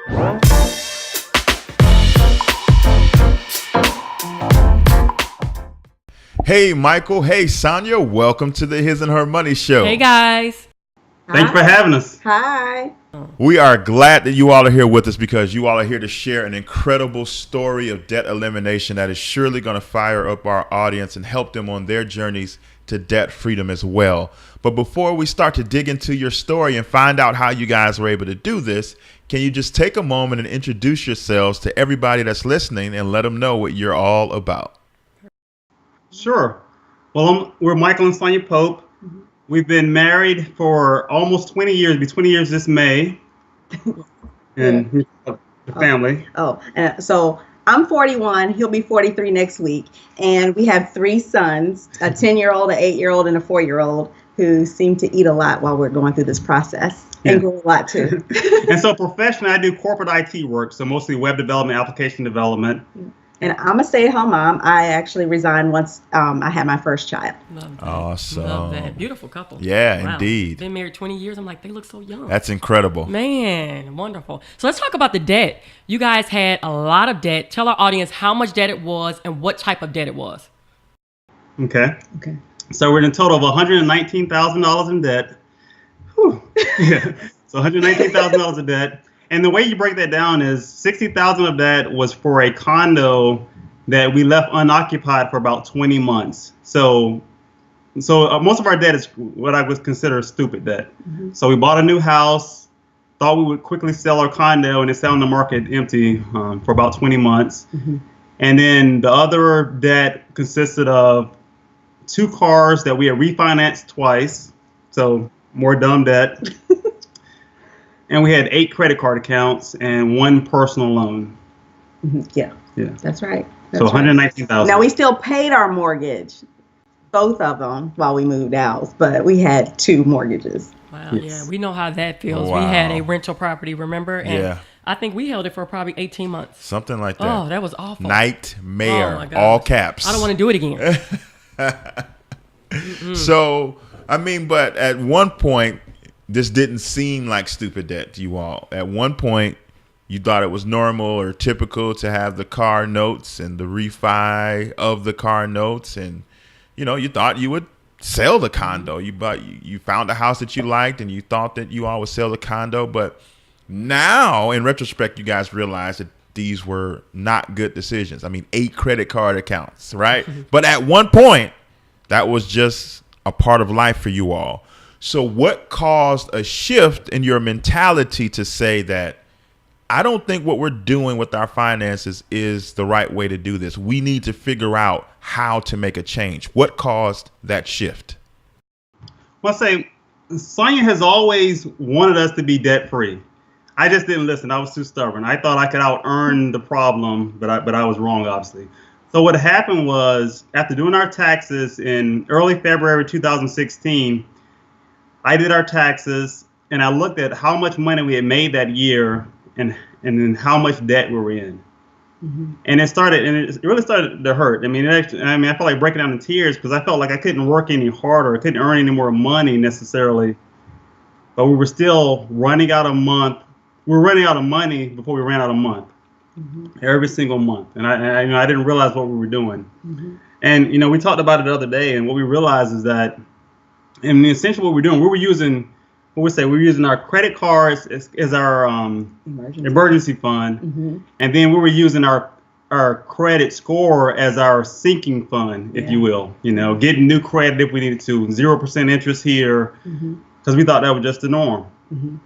Hey, Michael. Hey, Sonya. Welcome to the His and Her Money Show. Hey, guys. Thanks for having us. Hi. We are glad that you all are here with us because you all are here to share an incredible story of debt elimination that is surely going to fire up our audience and help them on their journeys to debt freedom as well. But before we start to dig into your story and find out how you guys were able to do this, can you just take a moment and introduce yourselves to everybody that's listening and let them know what you're all about? Sure. Well, we're Michael and Sonya Pope. We've been married for almost 20 years. It'll be 20 years this May. And the family. So I'm 41. He'll be 43 next week. And we have 3 sons, a 10-year-old, an 8-year-old, and a 4-year-old who seem to eat a lot while we're going through this process and grow a lot too. And so professionally, I do corporate IT work. So mostly web development, application development. And I'm a stay-at-home mom. I actually resigned once I had my first child. Love that. Awesome. Love that. Beautiful couple. Yeah, Wow. indeed. Been married 20 years. I'm like, they look so young. That's incredible. Man, wonderful. So let's talk about the debt. You guys had a lot of debt. Tell our audience how much debt it was and what type of debt it was. Okay. So we're in a total of $119,000 in debt. Whew. Yeah. So $119,000 of debt. And the way you break that down is $60,000 of that was for a condo that we left unoccupied for about 20 months. So most of our debt is what I would consider stupid debt. Mm-hmm. So we bought a new house, thought we would quickly sell our condo, and it sat on the market empty for about 20 months. Mm-hmm. And then the other debt consisted of 2 cars that we had refinanced twice. So more dumb debt. And we had 8 credit card accounts and 1 personal loan. Mm-hmm. Yeah, that's right. So $119,000. Now we still paid our mortgage, both of them, while we moved out, but we had 2 mortgages. Wow, yes. Yeah, we know how that feels. Wow. We had a rental property, remember? And Yeah. I think we held it for probably 18 months. Something like that. Oh, that was awful. Nightmare. Oh, my gosh. All caps. I don't want to do it again. So, I mean, but at one point, this didn't seem like stupid debt to you all. At one point, you thought it was normal or typical to have the car notes and the refi of the car notes. And, you know, you thought you would sell the condo. You found a house that you liked and you thought that you all would sell the condo. But now, in retrospect, you guys realize that these were not good decisions. I mean, 8 credit card accounts, right? But at one point, that was just a part of life for you all. So what caused a shift in your mentality to say that I don't think what we're doing with our finances is the right way to do this? We need to figure out how to make a change. What caused that shift? Well, I say Sonya has always wanted us to be debt free. I just didn't listen. I was too stubborn. I thought I could out earn the problem, but I was wrong, obviously. So what happened was, after doing our taxes in early February 2016, I did our taxes and I looked at how much money we had made that year and then how much debt we were in. Mm-hmm. And it really started to hurt. I felt like breaking down in tears because I felt like I couldn't work any harder. I couldn't earn any more money necessarily. But we were still running out of month. We were running out of money before we ran out of month. Mm-hmm. Every single month. And I didn't realize what we were doing. Mm-hmm. And, we talked about it the other day, and what we realized is that, and essentially what we're doing, we were using our credit cards as our emergency fund. Mm-hmm. And then we were using our credit score as our sinking fund, if you will, getting new credit if we needed to, 0% interest here, because we thought that was just the norm. Mm-hmm.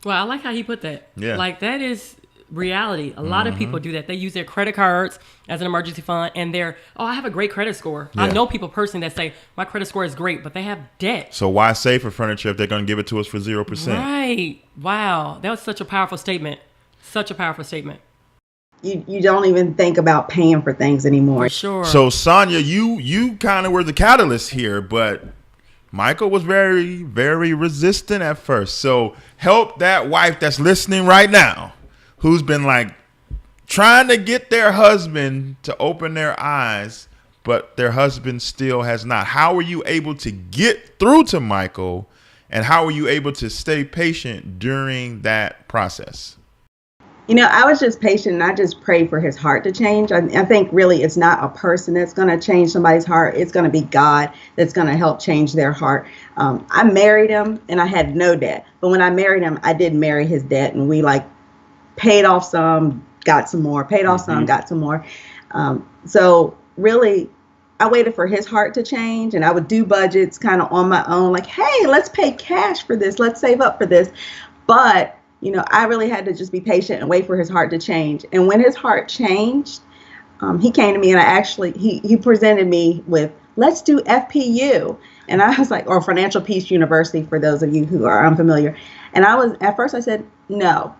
Well, I like how he put that. Yeah. Like, that is reality. A lot of people do that. They use their credit cards as an emergency fund, and I have a great credit score. Yeah. I know people personally that say my credit score is great, but they have debt. So why save for furniture if they're going to give it to us for 0%? Right. Wow. That was such a powerful statement. Such a powerful statement. You don't even think about paying for things anymore. For sure. So Sonya, you kind of were the catalyst here, but Michael was very, very resistant at first. So help that wife that's listening right now, who's been like trying to get their husband to open their eyes, but their husband still has not. How were you able to get through to Michael, and how were you able to stay patient during that process? I was just patient and I just prayed for his heart to change. I think really it's not a person that's going to change somebody's heart. It's going to be God that's going to help change their heart. I married him and I had no debt. But when I married him, I did marry his debt, and we like paid off some, got some more, paid off some, got some more. So really, I waited for his heart to change, and I would do budgets kind of on my own, like, hey, let's pay cash for this. Let's save up for this. But I really had to just be patient and wait for his heart to change. And when his heart changed, he came to me, and he presented me with, let's do FPU. And I was like, or Financial Peace University, for those of you who are unfamiliar. And at first I said no,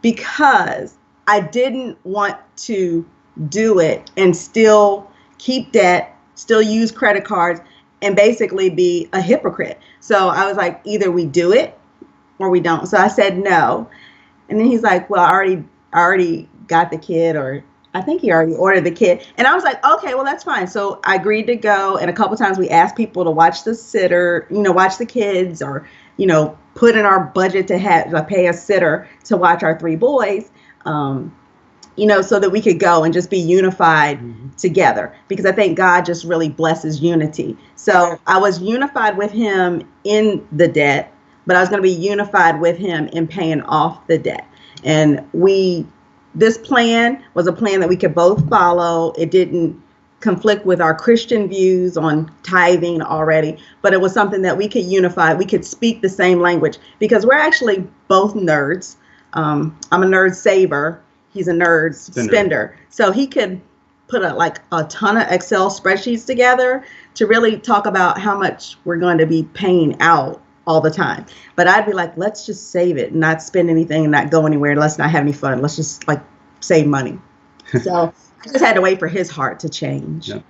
because I didn't want to do it and still keep debt, still use credit cards, and basically be a hypocrite. So I was like, either we do it or we don't. So I said no. And then he's like, well, I already got the kid, or I think he already ordered the kid. And I was like, okay, well, that's fine. So I agreed to go. And a couple times we asked people to watch the sitter, watch the kids, or, put in our budget to pay a sitter to watch our 3 boys, so that we could go and just be unified together. Because I think God just really blesses unity. So I was unified with him in the debt, but I was going to be unified with him in paying off the debt. And this plan was a plan that we could both follow. It didn't conflict with our Christian views on tithing already, but it was something that we could unify. We could speak the same language, because we're actually both nerds. I'm a nerd saver. He's a nerd spender. So he could put a ton of Excel spreadsheets together to really talk about how much we're going to be paying out all the time. But I'd be like, let's just save it and not spend anything and not go anywhere. Let's not have any fun. Let's just save money. So I just had to wait for his heart to change. Yeah.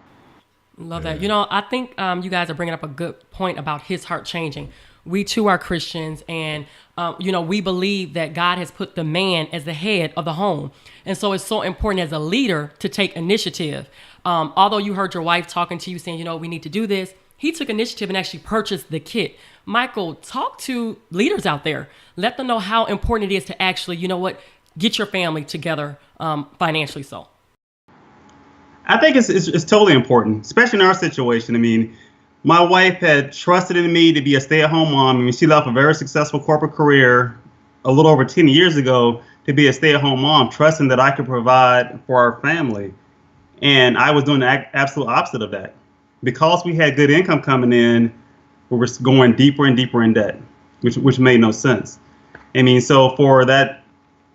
Love that. I think you guys are bringing up a good point about his heart changing. We too are Christians, and we believe that God has put the man as the head of the home. And so it's so important as a leader to take initiative. Although you heard your wife talking to you saying, we need to do this, he took initiative and actually purchased the kit. Michael, talk to leaders out there. Let them know how important it is to actually, get your family together financially. So I think it's totally important, especially in our situation. I mean, my wife had trusted in me to be a stay-at-home mom. I mean, she left a very successful corporate career a little over 10 years ago to be a stay-at-home mom, trusting that I could provide for our family. And I was doing the absolute opposite of that. Because we had good income coming in, we were going deeper and deeper in debt, which made no sense. I mean, so for that,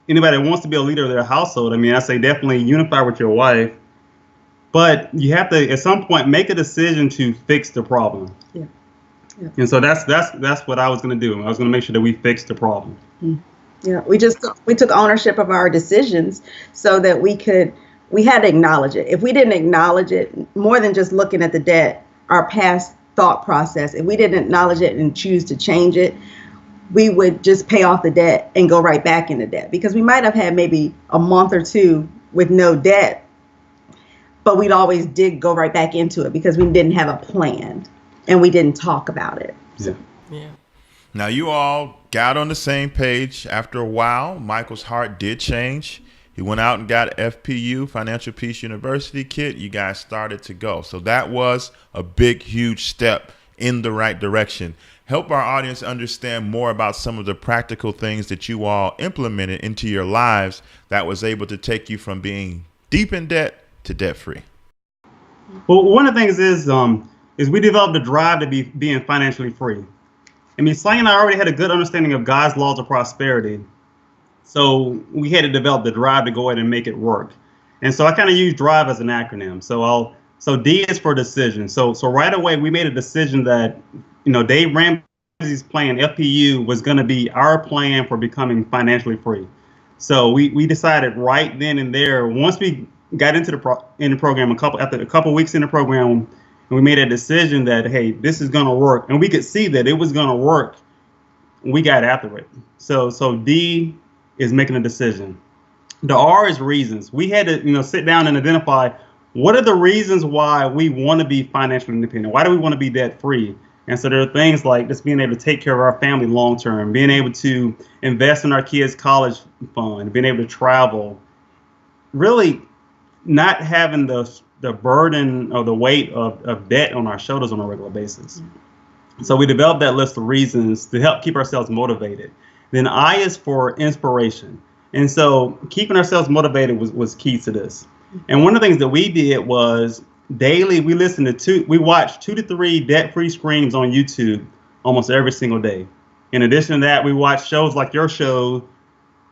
anybody that wants to be a leader of their household, I mean, I say definitely unify with your wife. But you have to, at some point, make a decision to fix the problem. Yeah. And so that's what I was going to do. I was going to make sure that we fixed the problem. Yeah, we took ownership of our decisions so that we had to acknowledge it. If we didn't acknowledge it, more than just looking at the debt, our past thought process, if we didn't acknowledge it and choose to change it, we would just pay off the debt and go right back into debt. Because we might have had maybe a month or two with no debt, but we'd always did go right back into it because we didn't have a plan and we didn't talk about it. So. Yeah. Now you all got on the same page. After a while, Michael's heart did change. He went out and got FPU, Financial Peace University kit. You guys started to go. So that was a big, huge step in the right direction. Help our audience understand more about some of the practical things that you all implemented into your lives that was able to take you from being deep in debt to debt free. Well, one of the things is we developed a drive to being financially free. I mean, Sonya and I already had a good understanding of God's laws of prosperity. So we had to develop the drive to go ahead and make it work. And so I kind of use drive as an acronym. So D is for decision. So right away we made a decision that, Dave Ramsey's plan, FPU, was going to be our plan for becoming financially free. So we decided right then and there, once we got into the program, after a couple weeks in the program, and we made a decision that, hey, this is going to work, and we could see that it was going to work. We got after it. So D is making a decision. The R is reasons. We had to, sit down and identify what are the reasons why we want to be financially independent. Why do we want to be debt free? And so there are things like just being able to take care of our family long term, being able to invest in our kids' college fund, being able to travel, really not having the burden or the weight of debt on our shoulders on a regular basis. So we developed that list of reasons to help keep ourselves motivated. Then I is for inspiration. And so keeping ourselves motivated was key to this. And one of the things that we did was daily we watched 2 to 3 debt-free screens on YouTube almost every single day. In addition to that, we watched shows like your show,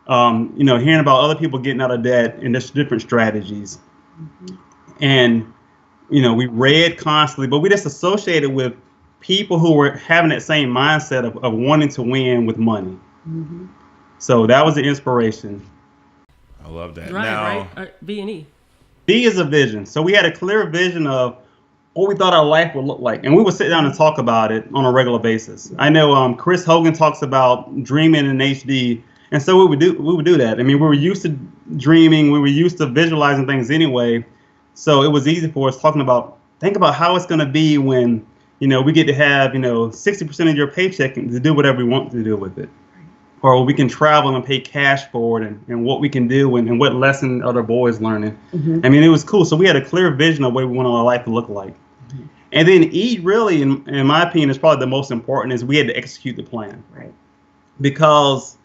hearing about other people getting out of debt and just different strategies. And, we read constantly, but we just associated with people who were having that same mindset of wanting to win with money. So that was the inspiration. I love that. Right. B&E. B is a vision. So we had a clear vision of what we thought our life would look like. And we would sit down and talk about it on a regular basis. I know Chris Hogan talks about dreaming in HD. And so we would do that. I mean, we were used to dreaming. We were used to visualizing things anyway. So it was easy for us think about how it's going to be when, we get to have, 60% of your paycheck to do whatever we want to do with it. Or we can travel and pay cash for it and what we can do and what lesson other boys learning. I mean, it was cool. So we had a clear vision of what we wanted our life to look like. And then E really, in my opinion, is probably the most important is we had to execute the plan. Right. Because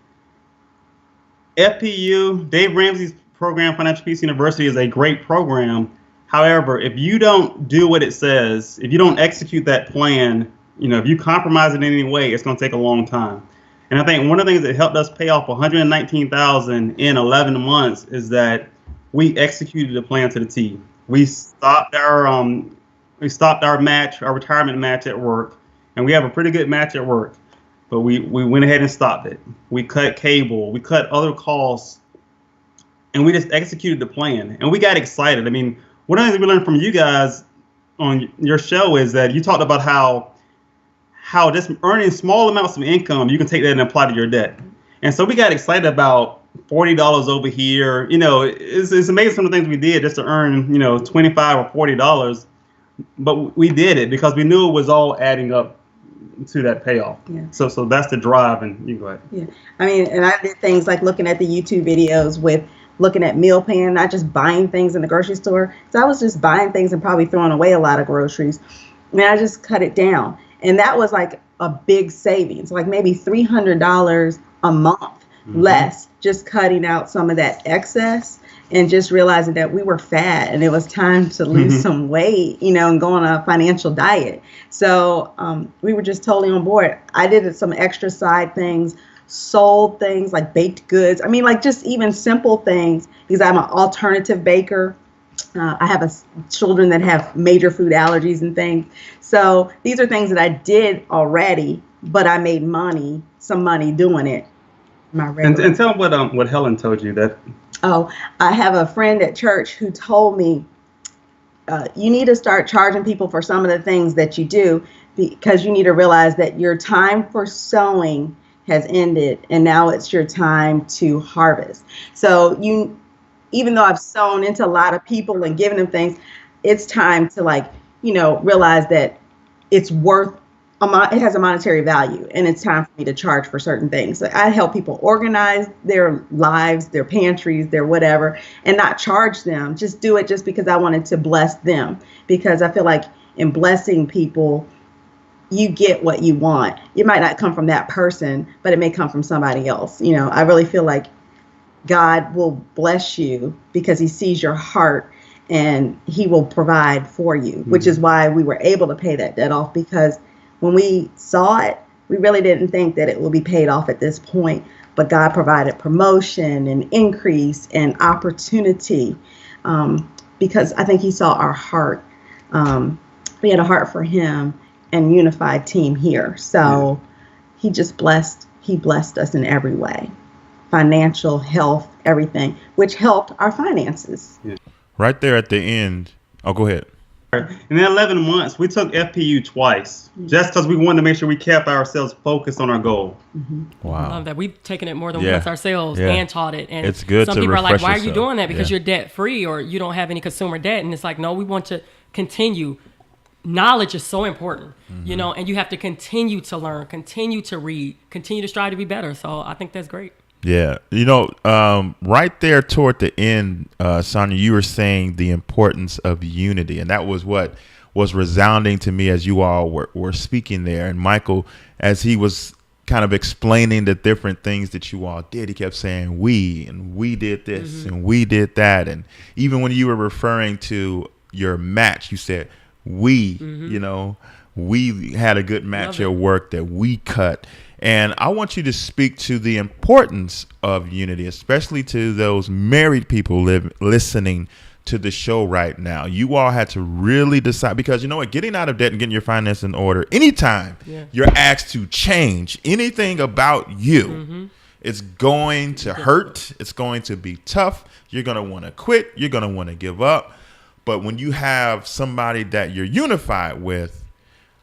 FPU, Dave Ramsey's program, Financial Peace University, is a great program. However, if you don't do what it says, if you don't execute that plan, if you compromise it in any way, it's going to take a long time. And I think one of the things that helped us pay off $119,000 in 11 months is that we executed the plan to the T. We stopped our retirement match at work, and we have a pretty good match at work. But we went ahead and stopped it. We cut cable, we cut other costs, and we just executed the plan. And we got excited. I mean, one of the things we learned from you guys on your show is that you talked about how just earning small amounts of income, you can take that and apply to your debt. And so we got excited about $40 over here. It's amazing some of the things we did just to earn, $25 or $40. But we did it because we knew it was all adding up to that payoff. Yeah. So that's the drive, and you go ahead. Yeah. I mean, and I did things like looking at the YouTube videos with looking at meal plan, not just buying things in the grocery store. So I was just buying things and probably throwing away a lot of groceries. And I just cut it down. And that was like a big savings, like maybe $300 a month less, just cutting out some of that excess and just realizing that we were fat and it was time to lose some weight, and go on a financial diet. So we were just totally on board. I did some extra side things, sold things like baked goods. I mean, like just even simple things, because I'm an alternative baker. I have children that have major food allergies and things. So these are things that I did already, but I made some money doing it. And tell them what Helen told you that. Oh, I have a friend at church who told me, you need to start charging people for some of the things that you do, because you need to realize that your time for sowing has ended and now it's your time to harvest. So even though I've sown into a lot of people and given them things, it's time to realize that it's it has a monetary value, and it's time for me to charge for certain things. So I help people organize their lives, their pantries, their whatever, and not charge them. Just do it just because I wanted to bless them, because I feel like in blessing people, you get what you want. It might not come from that person, but it may come from somebody else. I really feel like God will bless you because he sees your heart and he will provide for you, which is why we were able to pay that debt off, because when we saw it, we really didn't think that it would be paid off at this point. But God provided promotion and increase and opportunity, because I think he saw our heart. We had a heart for him and unified team here. So he blessed us in every way. Financial, health, everything, which helped our finances. Yeah. Right there at the end. Oh, go ahead. In 11 months, we took FPU twice, just because we wanted to make sure we kept ourselves focused on our goal. Wow. I love that. We've taken it more than once ourselves and taught it. And it's good. Some people are like, why are you doing that? Because you're debt free or you don't have any consumer debt. And it's like, no, we want to continue knowledge is so important, and you have to continue to learn, continue to read, continue to strive to be better. So I think that's great. Yeah. Right there toward the end, Sonya, you were saying the importance of unity. And that was what was resounding to me as you all were speaking there. And Michael, as he was kind of explaining the different things that you all did, he kept saying we did this and we did that. And even when you were referring to your match, you said we had a good match at work that we cut. And I want you to speak to the importance of unity, especially to those married people listening to the show right now. You all had to really decide, because you know what, getting out of debt and getting your finances in order, anytime you're asked to change anything about you, it's going to hurt. It's going to be tough. You're going to want to quit. You're going to want to give up. But when you have somebody that you're unified with,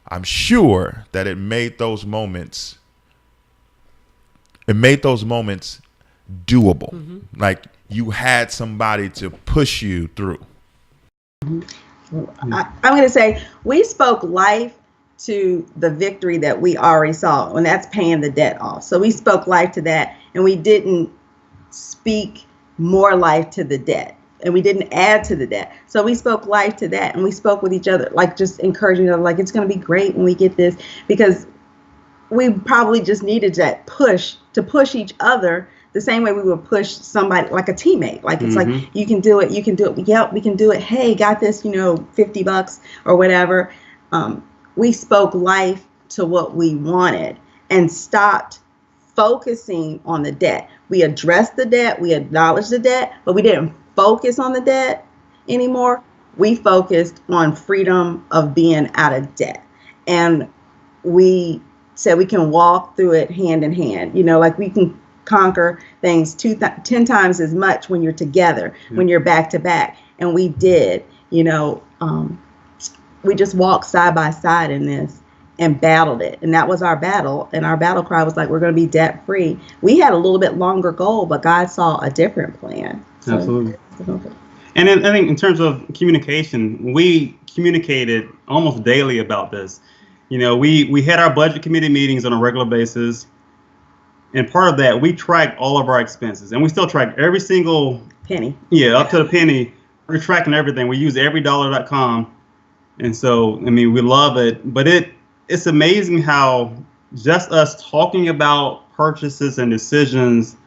I'm sure that it made those moments doable. Like you had somebody to push you through. I'm going to say we spoke life to the victory that we already saw, and that's paying the debt off. So we spoke life to that, and we didn't speak more life to the debt, and we didn't add to the debt. So we spoke life to that, and we spoke with each other, like just encouraging each other, like it's going to be great when we get this, because we probably just needed that push to push each other the same way we would push somebody like a teammate. Like it's like, you can do it. You can do it. Yep, we can do it. Hey, got this, $50 or whatever. We spoke life to what we wanted and stopped focusing on the debt. We addressed the debt. We acknowledged the debt, but we didn't focus on the debt anymore. We focused on freedom of being out of debt. And we said we can walk through it hand in hand. Like we can conquer things 10 times as much when you're together, when you're back to back. And we did, we just walked side by side in this and battled it. And that was our battle. And our battle cry was like, we're going to be debt free. We had a little bit longer goal, but God saw a different plan. So, absolutely. And I think in terms of communication, we communicated almost daily about this. We had our budget committee meetings on a regular basis. And part of that, we tracked all of our expenses, and we still track every single penny. Yeah, up to the penny. We're tracking everything. We use everydollar.com. And so, we love it. But it's amazing how just us talking about purchases and decisions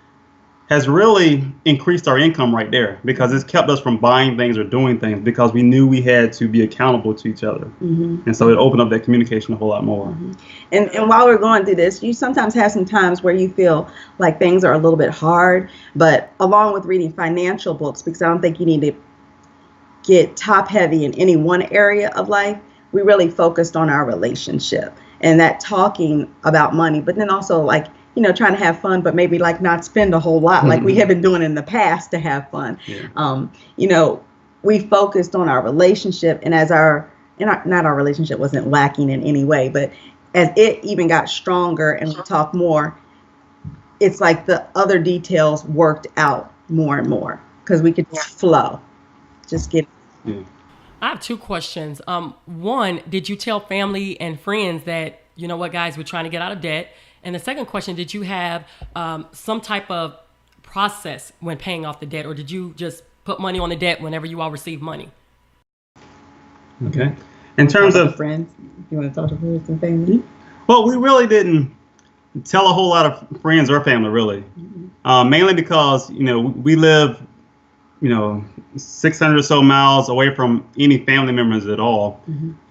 has really increased our income right there, because it's kept us from buying things or doing things, because we knew we had to be accountable to each other. And so it opened up that communication a whole lot more. And while we're going through this, you sometimes have some times where you feel like things are a little bit hard, but along with reading financial books, because I don't think you need to get top heavy in any one area of life, we really focused on our relationship and that talking about money, but then also like, trying to have fun, but maybe like not spend a whole lot like we have been doing in the past to have fun. We focused on our relationship, and as our relationship wasn't lacking in any way, but as it even got stronger and we talked more, it's like the other details worked out more and more because we could flow. Just get. I have two questions. One, did you tell family and friends that, guys, we're trying to get out of debt? And the second question, did you have some type of process when paying off the debt, or did you just put money on the debt whenever you all receive money? Okay. In terms of friends, you want to talk to friends and family? Well, we really didn't tell a whole lot of friends or family, really. Mainly because, we live, 600 or so miles away from any family members at all.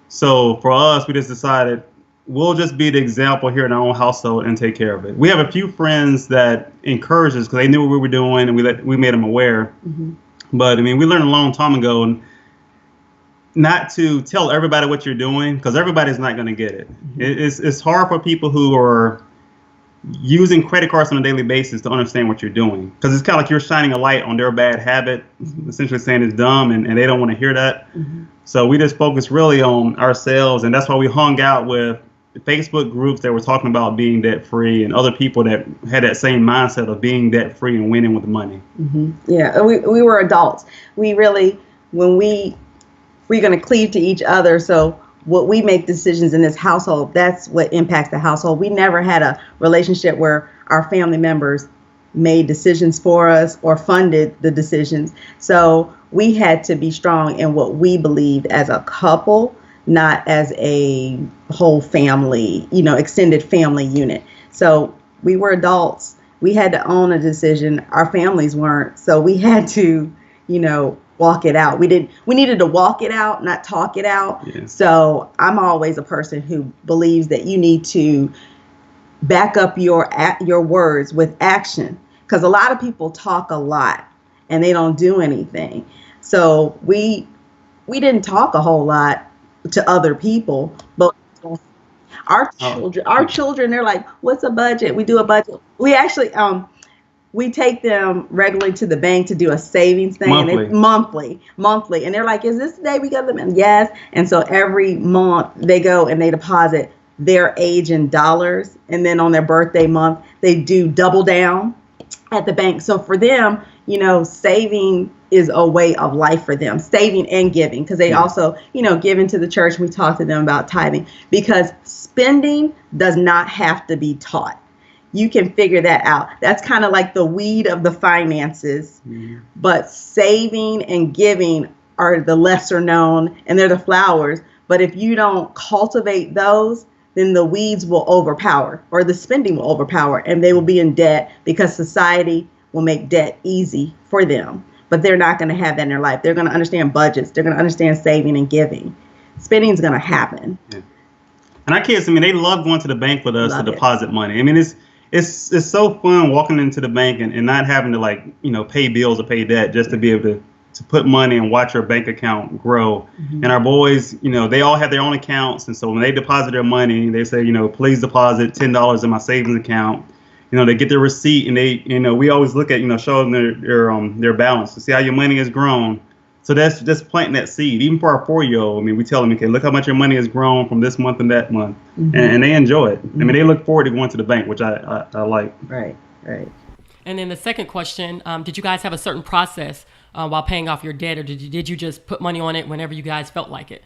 So for us, we just decided we'll just be the example here in our own household and take care of it. We have a few friends that encouraged us because they knew what we were doing, and we made them aware. But we learned a long time ago not to tell everybody what you're doing, because everybody's not going to get it. It's hard for people who are using credit cards on a daily basis to understand what you're doing, because it's kind of like you're shining a light on their bad habit, essentially saying it's dumb, and they don't want to hear that. So we just focused really on ourselves, and that's why we hung out with Facebook groups that were talking about being debt free, and other people that had that same mindset of being debt free and winning with money. Yeah, we were adults. We really, when we're going to cleave to each other, so what we make decisions in this household, that's what impacts the household. We never had a relationship where our family members made decisions for us or funded the decisions. So we had to be strong in what we believed as a couple, not as a whole family, extended family unit. So we were adults. We had to own a decision. Our families weren't. So we had to, walk it out. We needed to walk it out, not talk it out. Yeah. So I'm always a person who believes that you need to back up your words with action, because a lot of people talk a lot and they don't do anything. So we didn't talk a whole lot to other people, but our children, they're like, what's a budget? We do a budget. We actually we take them regularly to the bank to do a savings thing. Monthly. And it's monthly. And they're like, is this the day we go to the bank? Yes. And so every month they go and they deposit their age in dollars. And then on their birthday month, they do double down at the bank. So for them, saving is a way of life for them, saving and giving, because they also, give into the church. We talk to them about tithing, because spending does not have to be taught. You can figure that out. That's kind of like the weed of the finances, but saving and giving are the lesser known, and they're the flowers. But if you don't cultivate those, then the weeds will overpower, or the spending will overpower, and they will be in debt, because society will make debt easy for them. But they're not going to have that in their life. They're going to understand budgets. They're going to understand saving and giving. Spending is going to happen. Yeah. And our kids, they love going to the bank with us to deposit money. It's so fun walking into the bank and not having to pay bills or pay debt, just to be able to put money and watch our bank account grow. And our boys, they all have their own accounts. And so when they deposit their money, they say, please deposit $10 in my savings account. They get their receipt, and they, we always look at, show them their balance to see how your money has grown. So that's just planting that seed. Even for our 4-year-old, we tell them, okay, look how much your money has grown from this month and that month. And they enjoy it. They look forward to going to the bank, which I like. Right. And then the second question, did you guys have a certain process while paying off your debt, or did you just put money on it whenever you guys felt like it?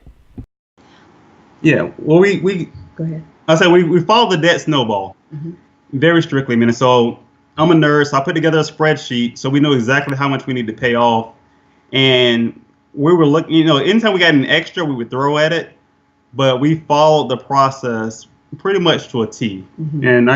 Yeah, well, we Go ahead. I said we follow the debt snowball very strictly. So I'm a nurse. I put together a spreadsheet so we know exactly how much we need to pay off. And we were looking, anytime we got an extra, we would throw at it. But we followed the process pretty much to a T. And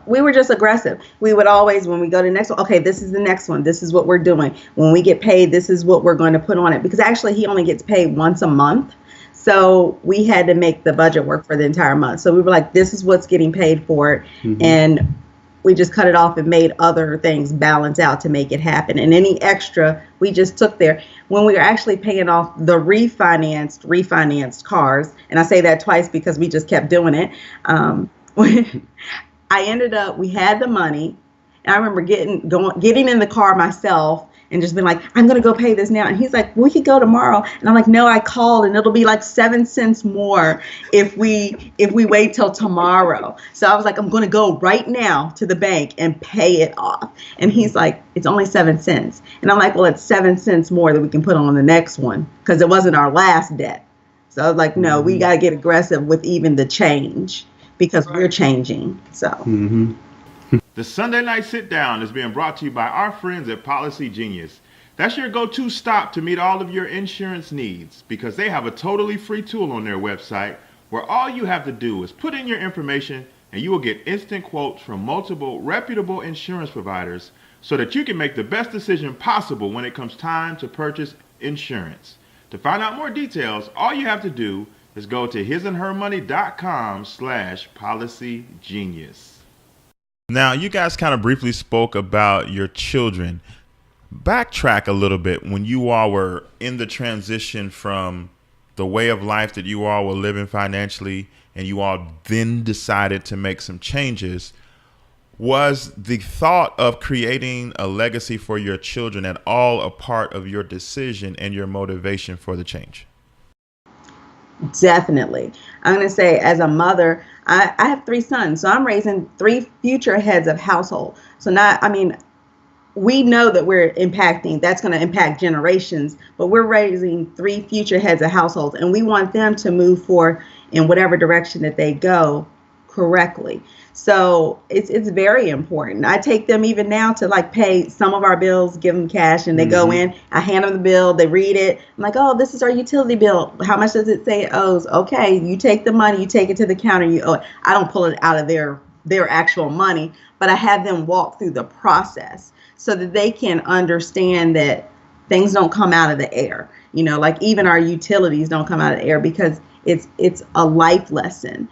we were just aggressive. We would always, when we go to the next one, okay, this is the next one. This is what we're doing. When we get paid, this is what we're going to put on it. Because actually, he only gets paid once a month. So we had to make the budget work for the entire month. So we were like, this is what's getting paid for it. And we just cut it off and made other things balance out to make it happen. And any extra, we just took there. When we were actually paying off the refinanced cars, and I say that twice because we just kept doing it. We had the money, and I remember getting in the car myself and just been like, I'm going to go pay this now. And he's like, we could go tomorrow. And I'm like, no, I called, and it'll be like 7 cents more if we wait till tomorrow. So I was like, I'm going to go right now to the bank and pay it off. And he's like, it's only 7 cents. And I'm like, well, it's 7 cents more that we can put on the next one, because it wasn't our last debt. So I was like, no, we got to get aggressive with even the change, because we're changing. So. The Sunday Night Sit Down is being brought to you by our friends at Policy Genius. That's your go-to stop to meet all of your insurance needs, because they have a totally free tool on their website where all you have to do is put in your information and you will get instant quotes from multiple reputable insurance providers so that you can make the best decision possible when it comes time to purchase insurance. To find out more details, all you have to do is go to hisandhermoney.com/policygenius. Now, you guys kind of briefly spoke about your children. Backtrack a little bit when you all were in the transition from the way of life that you all were living financially, and you all then decided to make some changes. Was the thought of creating a legacy for your children at all a part of your decision and your motivation for the change? Definitely. I'm going to say, as a mother, I have 3 sons, so I'm raising 3 future heads of household. So we know that that's going to impact generations, but we're raising 3 future heads of households, and we want them to move forward in whatever direction that they go correctly. So it's very important. I take them even now to like pay some of our bills, give them cash, and they go in. I hand them the bill. They read it. I'm like, oh, this is our utility bill. How much does it say it owes? Okay, you take the money, you take it to the counter, you owe it. I don't pull it out of their actual money, but I have them walk through the process so that they can understand that things don't come out of the air. You know, like even our utilities don't come out of the air, because it's a life lesson.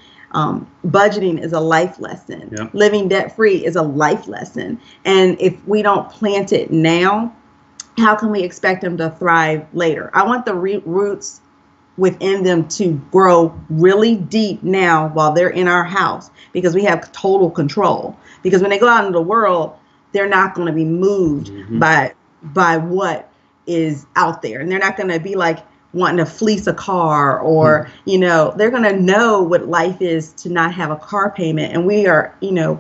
Budgeting is a life lesson. Yep. Living debt free is a life lesson. And if we don't plant it now, how can we expect them to thrive later? I want the roots within them to grow really deep now while they're in our house, because we have total control. Because when they go out into the world, they're not going to be moved by what is out there. And they're not going to be like wanting to fleece a car, or, they're going to know what life is to not have a car payment. And we are,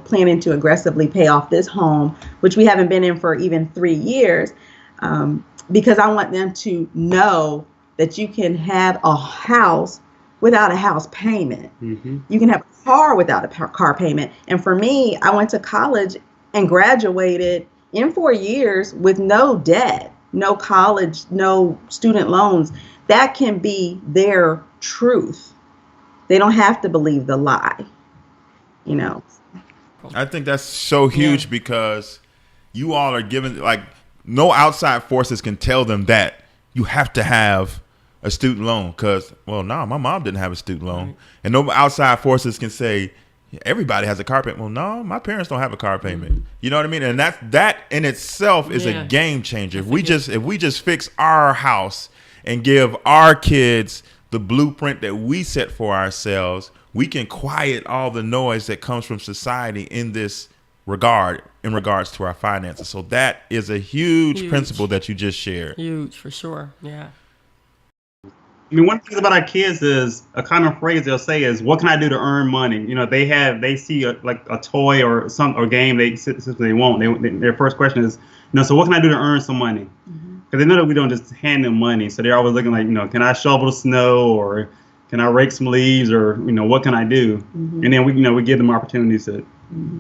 planning to aggressively pay off this home, which we haven't been in for even 3 years, because I want them to know that you can have a house without a house payment. You can have a car without a car payment. And for me, I went to college and graduated in 4 years with no debt, no college, no student loans. That can be their truth. They don't have to believe the lie, I think that's so huge, because you all are given, like, no outside forces can tell them that you have to have a student loan, because, well, no, my mom didn't have a student loan. Right. And no outside forces can say everybody has a car payment. Well, no, my parents don't have a car payment. You know what I mean? And that in itself is a game changer. If we just fix our house and give our kids the blueprint that we set for ourselves, we can quiet all the noise that comes from society in regards to our finances. So that is a huge principle that you just shared. Huge, for sure. Yeah. I mean, one thing about our kids is a common phrase they'll say is, "What can I do to earn money?" They see a toy or game they want. Their first question is, so what can I do to earn some money? Because they know that we don't just hand them money, so they're always looking like, can I shovel the snow, or can I rake some leaves, or what can I do? And then we give them opportunities to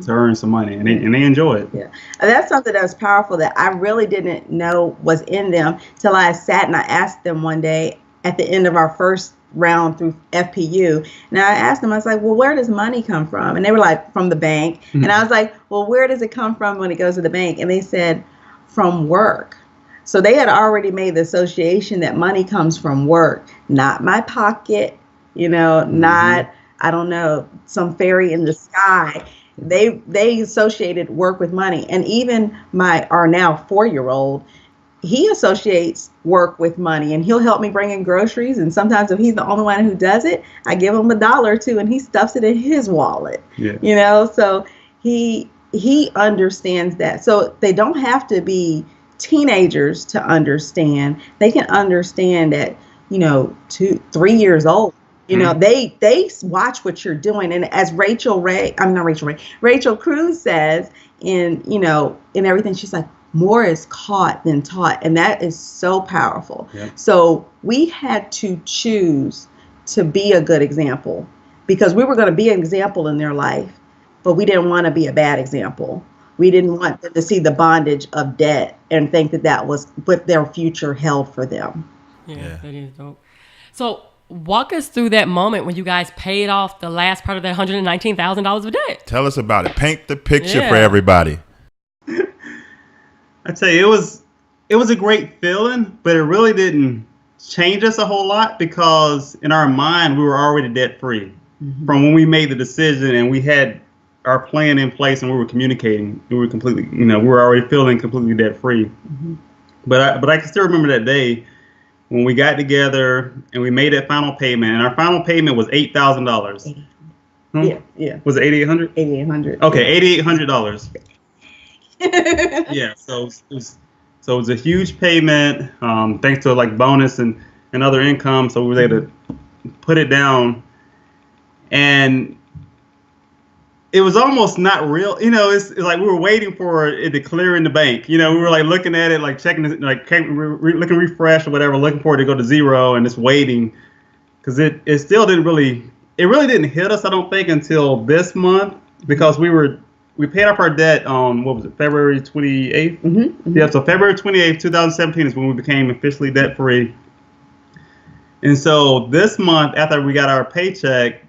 earn some money, and they enjoy it. Yeah, and that's something that was powerful that I really didn't know was in them till I sat and I asked them one day at the end of our first round through FPU. And I asked them, I was like, well, where does money come from? And they were like, from the bank. And I was like, well, where does it come from when it goes to the bank? And they said, from work. So they had already made the association that money comes from work, not my pocket, not, I don't know, some fairy in the sky. They associated work with money. And even our now 4-year-old, he associates work with money, and he'll help me bring in groceries. And sometimes if he's the only one who does it, I give him $1 or $2 and he stuffs it in his wallet. So he understands that. So they don't have to be teenagers to understand. They can understand at 2, 3 years old. They watch what you're doing. And as Rachel Cruz says in everything, she's like, more is caught than taught. And that is so powerful. Yeah. So we had to choose to be a good example, because we were going to be an example in their life, but we didn't want to be a bad example. We didn't want them to see the bondage of debt and think that was what their future held for them. Yeah, that is dope. So walk us through that moment when you guys paid off the last part of that $119,000 of debt. Tell us about it. Paint the picture for everybody. I tell you, it was a great feeling, but it really didn't change us a whole lot, because in our mind we were already debt free from when we made the decision, and we had our plan in place, and we were communicating. We were completely, we were already feeling completely debt free. But I can still remember that day when we got together and we made that final payment, and our final payment was $8,000. Yeah. Was it $8,800? $8,800. Okay, $8,800. Yeah, so it was a huge payment, thanks to like bonus and other income. So we were able to put it down, and it was almost not real. You know, it's like we were waiting for it to clear in the bank. You know, we were like looking at it, like checking, like looking refresh or whatever, looking for it to go to zero and just waiting. Because it still didn't really, it really didn't hit us, I don't think, until this month, because we paid off our debt on, what was it, February 28th? Mm-hmm, mm-hmm. Yeah, so February 28th, 2017 is when we became officially debt free. And so this month, after we got our paycheck,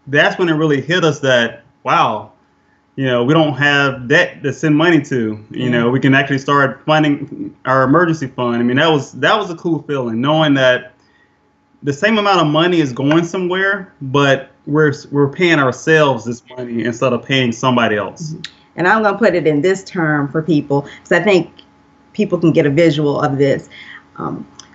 that's when it really hit us that, wow, you know, we don't have debt to send money to. You know, we can actually start funding our emergency fund. I mean, that was a cool feeling, knowing that the same amount of money is going somewhere, but we're paying ourselves this money instead of paying somebody else. And I'm going to put it in this term for people, because I think people can get a visual of this.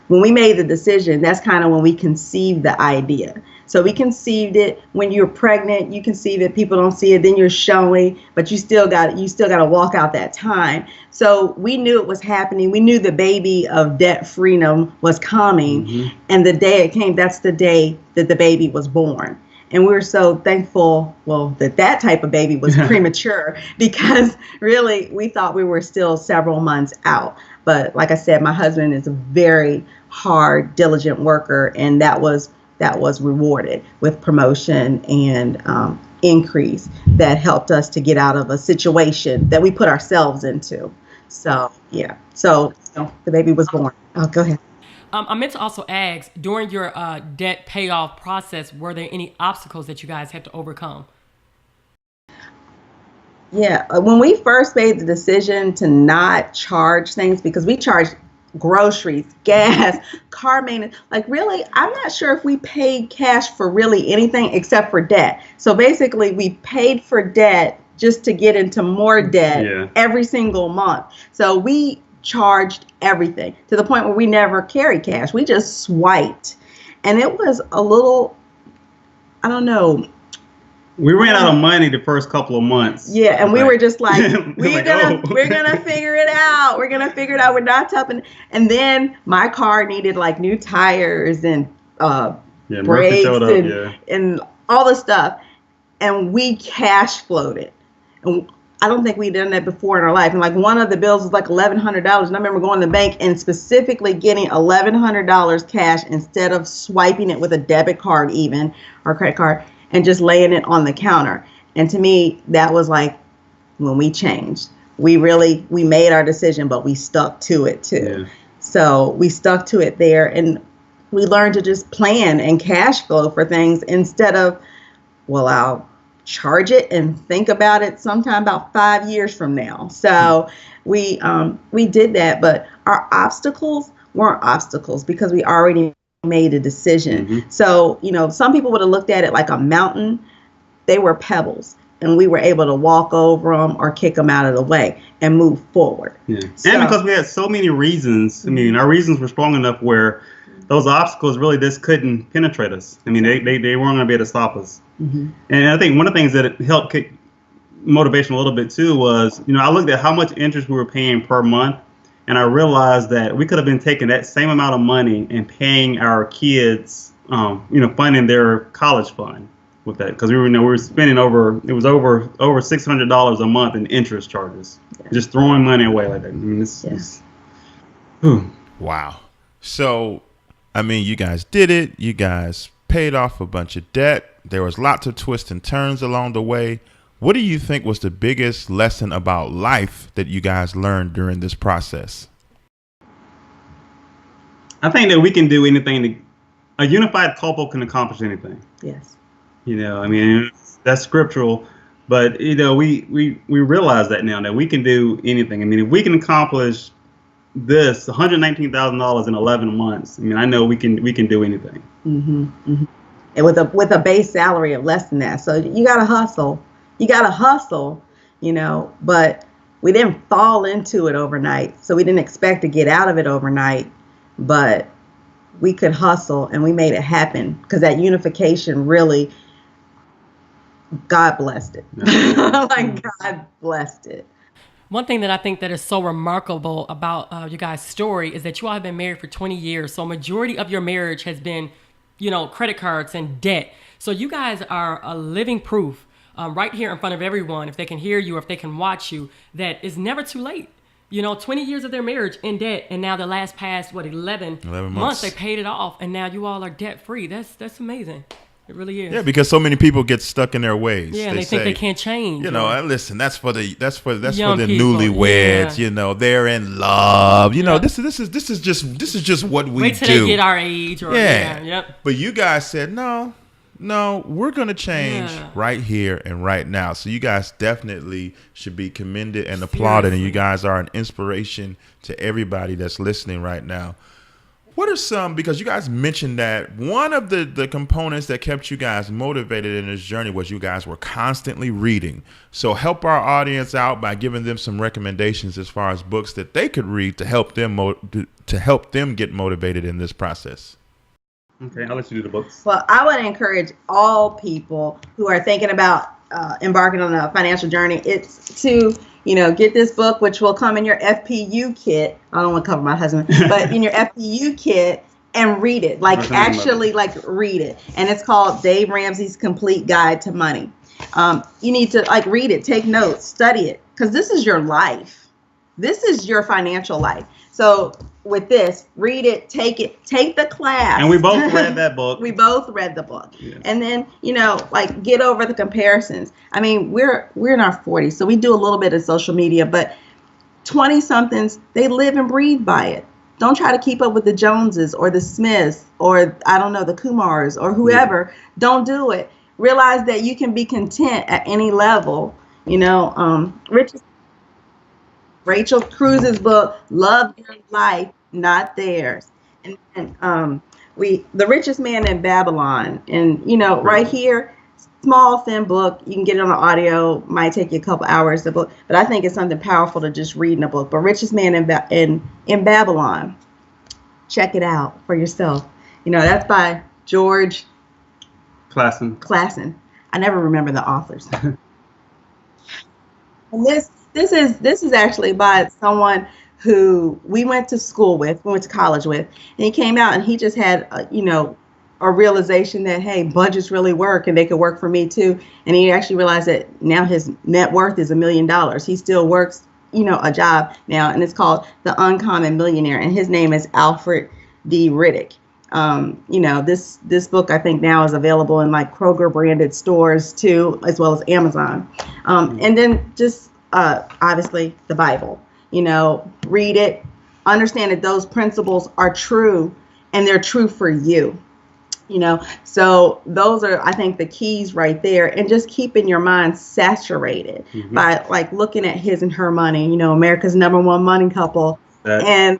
When we made the decision, that's kind of when we conceived the idea. So we conceived it when you're pregnant, you conceive it, people don't see it, then you're showing, but you still got to walk out that time. So we knew it was happening. We knew the baby of debt freedom was coming. And the day it came, that's the day that the baby was born. And we were so thankful, well, that type of baby was premature, because really we thought we were still several months out. But like I said, my husband is a very hard, diligent worker, and that was rewarded with promotion and increase that helped us to get out of a situation that we put ourselves into. So, yeah. So the baby was born. Oh, go ahead. I meant to also ask, during your debt payoff process, were there any obstacles that you guys had to overcome? Yeah, when we first made the decision to not charge things, because we charged groceries, gas, car maintenance, like really, I'm not sure if we paid cash for really anything except for debt. So basically, we paid for debt just to get into more debt every single month. So we charged everything to the point where we never carried cash. We just swiped. And it was a little, I don't know. We ran out of money the first couple of months. Yeah, and we were just like, we're gonna figure it out. We're gonna figure it out. We're not tough. And then my car needed like new tires and brakes and all the stuff. And we cash flowed it. And I don't think we'd done that before in our life. And like one of the bills was like $1,100. And I remember going to the bank and specifically getting $1,100 cash instead of swiping it with a debit card even, or credit card, and just laying it on the counter. And to me, that was like when we changed. We made our decision, but we stuck to it too. Yeah. So we stuck to it there, and we learned to just plan and cash flow for things instead of, well, I'll charge it and think about it sometime about 5 years from now. So we did that, but our obstacles weren't obstacles because we already made a decision. So, some people would have looked at it like a mountain. They were pebbles, and we were able to walk over them or kick them out of the way and move forward. So, and because we had so many reasons, I mean, our reasons were strong enough where those obstacles really just couldn't penetrate us. I mean, they weren't going to be able to stop us. And I think one of the things that helped kick motivation a little bit too was, I looked at how much interest we were paying per month. And I realized that we could have been taking that same amount of money and paying our kids, funding their college fund with that, because we were spending over $600 a month in interest charges, just throwing money away like that. I mean, wow. So, I mean, you guys did it. You guys paid off a bunch of debt. There was lots of twists and turns along the way. What do you think was the biggest lesson about life that you guys learned during this process? I think that we can do anything. A unified couple can accomplish anything. Yes. I mean, that's scriptural, but we realize that now, that we can do anything. I mean, if we can accomplish this $119,000 in 11 months, I mean, I know we can do anything. And with a base salary of less than that, so you got to hustle. But we didn't fall into it overnight. So we didn't expect to get out of it overnight, but we could hustle and we made it happen, because that unification really, God blessed it. God blessed it. One thing that I think that is so remarkable about you guys' story is that you all have been married for 20 years. So majority of your marriage has been, credit cards and debt. So you guys are a living proof right here in front of everyone, if they can hear you or if they can watch you, that it's never too late. 20 years of their marriage in debt, and now the last past 11 months they paid it off, and now you all are debt free. That's amazing. It really is. Yeah, because so many people get stuck in their ways. Yeah, and they think they can't change. Listen, that's for the Young people. newlyweds. Yeah. They're in love. This is just what we Wait till do. they get our age. Yep. But you guys said no, we're gonna change right here and right now. So you guys definitely should be commended and applauded, Seriously. and you guys are an inspiration to everybody that's listening right now. What are some, because you guys mentioned that one of the components that kept you guys motivated in this journey was you guys were constantly reading. So help our audience out by giving them some recommendations as far as books that they could read to help them get motivated in this process. Okay, I'll let you do the books. Well, I would encourage all people who are thinking about embarking on a financial journey. It's to get this book, which will come in your FPU kit. I don't want to cover my husband, but in your FPU kit, and read it. Read it. And it's called Dave Ramsey's Complete Guide to Money. You need to read it, take notes, study it, because this is your life. This is your financial life. So with this, read it, take the class. And we both read that book. We both read the book. Yes. And then, get over the comparisons. I mean, we're in our 40s, so we do a little bit of social media, but 20-somethings, they live and breathe by it. Don't try to keep up with the Joneses or the Smiths or, the Kumars or whoever. Yeah. Don't do it. Realize that you can be content at any level. Rachel Cruz's book, Love Your Life, Not Theirs. And The Richest Man in Babylon. And, right here, small, thin book. You can get it on the audio. Might take you a couple hours, the book. But I think it's something powerful to just read in a book. But Richest Man in Babylon. Check it out for yourself. That's by George Clason. I never remember the authors. And this is actually by someone who we went to school with, we went to college with, and he came out and he just had, a realization that, hey, budgets really work and they could work for me too. And he actually realized that now his net worth is $1 million. He still works, a job now, and it's called The Uncommon Millionaire. And his name is Alfred D. Riddick. This book I think now is available in Kroger branded stores too, as well as Amazon. And then just obviously the Bible, read it, understand that those principles are true and they're true for you, so those are, I think, the keys right there. And just keeping your mind saturated by looking at His and Her Money, America's #1 money couple. And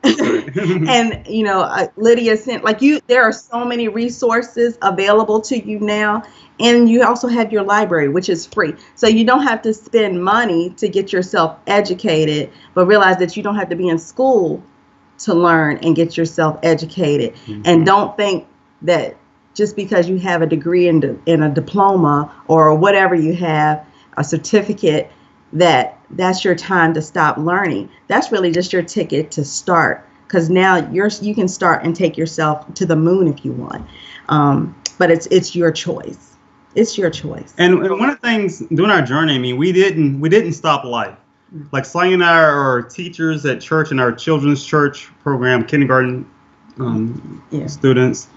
Lydia sent there are so many resources available to you now. And you also have your library, which is free. So you don't have to spend money to get yourself educated, but realize that you don't have to be in school to learn and get yourself educated. And don't think that just because you have a degree in a diploma or whatever you have, a certificate, that's your time to stop learning. That's really just your ticket to start, because now you can start and take yourself to the moon if you want. But it's your choice. It's your choice. And one of the things during our journey, we didn't stop life. Like Sonya and I are teachers at church in our children's church program, kindergarten students.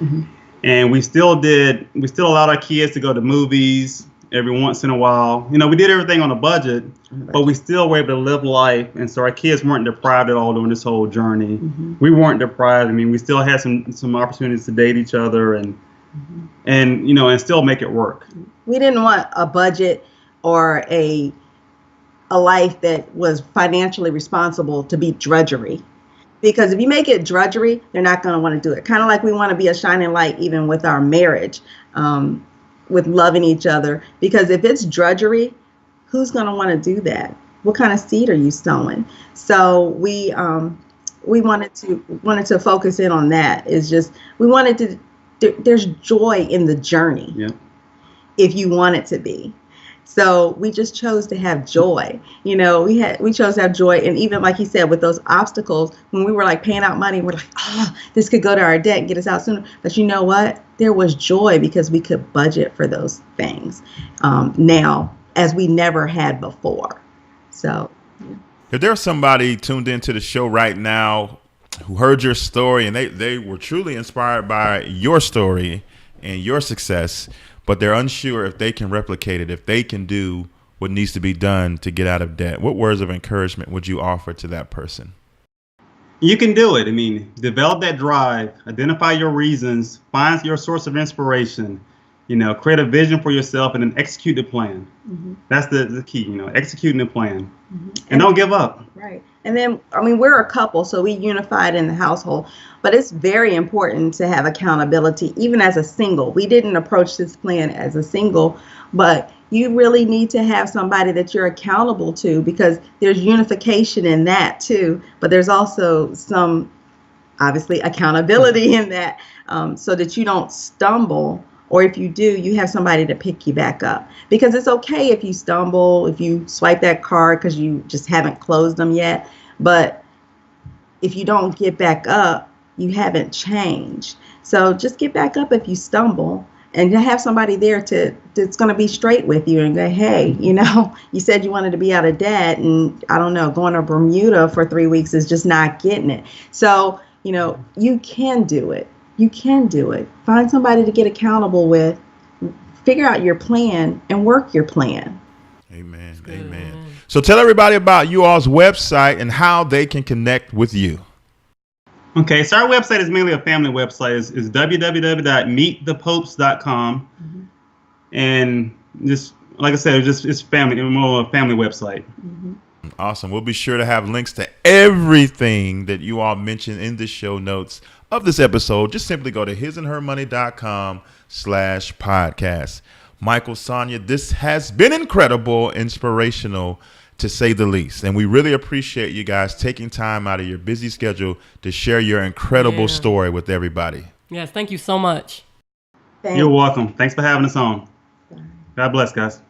And we still allowed our kids to go to movies every once in a while. We did everything on a budget, but we still were able to live life. And so our kids weren't deprived at all during this whole journey. We weren't deprived. We still had some opportunities to date each other and still make it work. We didn't want a budget or a life that was financially responsible to be drudgery. Because if you make it drudgery, they're not going to want to do it. Kind of like we want to be a shining light even with our marriage, with loving each other. Because if it's drudgery, who's going to want to do that? What kind of seed are you sowing? So we wanted to focus in on that. It's just we wanted to. There's joy in the journey. Yeah. If you want it to be. So we just chose to have joy. We chose to have joy. And even like he said, with those obstacles, when we were paying out money, we're this could go to our debt and get us out sooner. But you know what? There was joy because we could budget for those things. Now, as we never had before. So, if there's somebody tuned into the show right now who heard your story and they were truly inspired by your story and your success, but they're unsure if they can replicate it, if they can do what needs to be done to get out of debt, what words of encouragement would you offer to that person? You can do it. I mean, develop that drive, identify your reasons, find your source of inspiration, create a vision for yourself, and then execute the plan. That's the key, executing the plan. And don't give up. Right. And then, we're a couple, so we unified in the household, but it's very important to have accountability, even as a single. We didn't approach this plan as a single, but you really need to have somebody that you're accountable to, because there's unification in that too, but there's also some, obviously, accountability in that, so that you don't stumble. Or if you do, you have somebody to pick you back up. Because it's okay if you stumble, if you swipe that card because you just haven't closed them yet. But if you don't get back up, you haven't changed. So just get back up if you stumble, and to have somebody there that's going to be straight with you and go, hey, you said you wanted to be out of debt, and I don't know, going to Bermuda for 3 weeks is just not getting it. So, you can do it. You can do it. Find somebody to get accountable with, figure out your plan, and work your plan. Amen. Amen. So tell everybody about you all's website and how they can connect with you. Okay, so our website is mainly a family website. It's www.meetthepopes.com. And just like I said, it's family, more a family website. Awesome. We'll be sure to have links to everything that you all mentioned in the show notes of this episode. Just simply go to hisandhermoney.com/podcast. Michael, Sonya, this has been incredible, inspirational, to say the least. And we really appreciate you guys taking time out of your busy schedule to share your incredible story with everybody. Yes, thank you so much. Thanks. You're welcome. Thanks for having us on. God bless, guys.